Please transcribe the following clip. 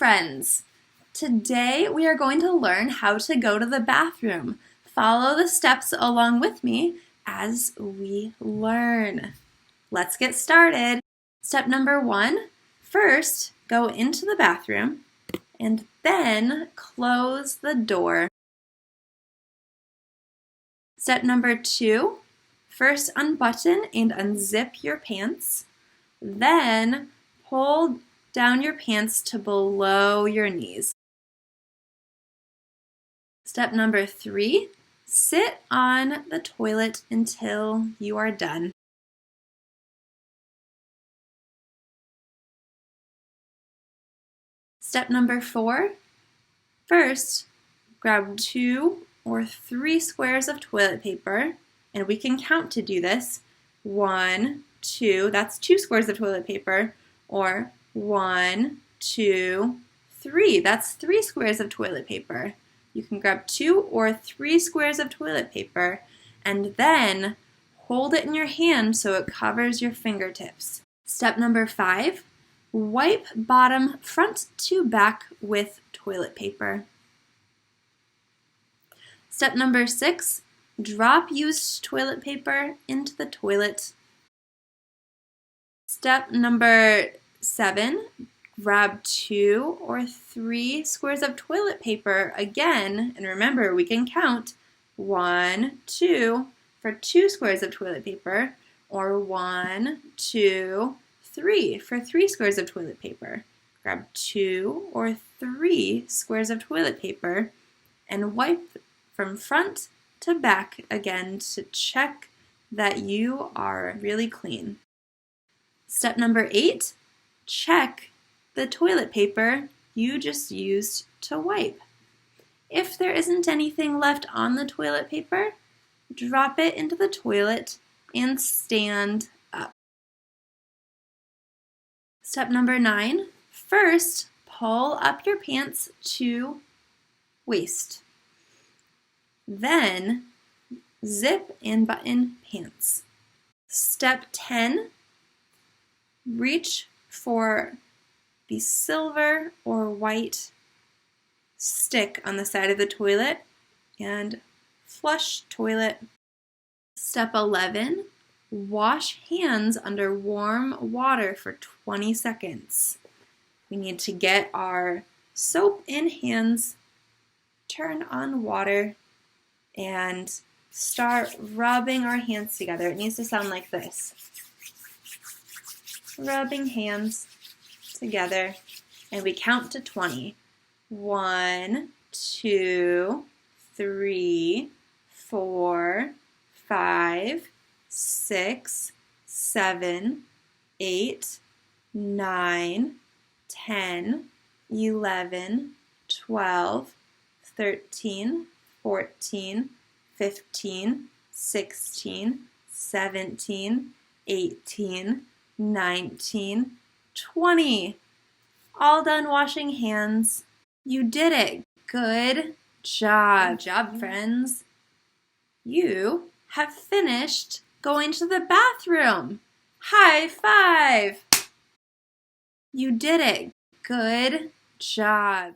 friends! Today we are going to learn how to go to the bathroom. Follow the steps along with me as we learn. Let's get started. Step number 1, first go into the bathroom and then close the door. Step number 2, first unbutton and unzip your pants. Then pull down your pants to below your knees. Step number 3, sit on the toilet until you are done. Step number 4, first grab 2 or 3 squares of toilet paper, and we can count to do this. 1, 2, that's 2 squares of toilet paper, or 1, 2, 3, that's 3 squares of toilet paper. You can grab 2 or 3 squares of toilet paper and then hold it in your hand so it covers your fingertips. Step number 5, wipe bottom front to back with toilet paper. Step number 6, drop used toilet paper into the toilet. Step number 7, grab 2 or 3 squares of toilet paper again, and remember we can count 1, 2 for 2 squares of toilet paper, or 1, 2, 3 for 3 squares of toilet paper. Grab 2 or 3 squares of toilet paper and wipe from front to back again to check that you are really clean. Step number 8, check the toilet paper you just used to wipe. If there isn't anything left on the toilet paper, drop it into the toilet and stand up. Step number 9, first pull up your pants to waist. Then zip and button pants. Step 10, reach for the silver or white stick on the side of the toilet and flush toilet. Step 11, wash hands under warm water for 20 seconds. We need to get our soap in hands, turn on water, and start rubbing our hands together. It needs to sound like this. Rubbing hands together, and we count to 20. 1, 2, 3, 4, 5, 6, 7, 8, 9, 10, 11, 12, 13, 14, 15, 16, 17, 18, 19, 20. All done washing hands. You did it. Good job. Good job, friends. You have finished going to the bathroom. High five. You did it. Good job.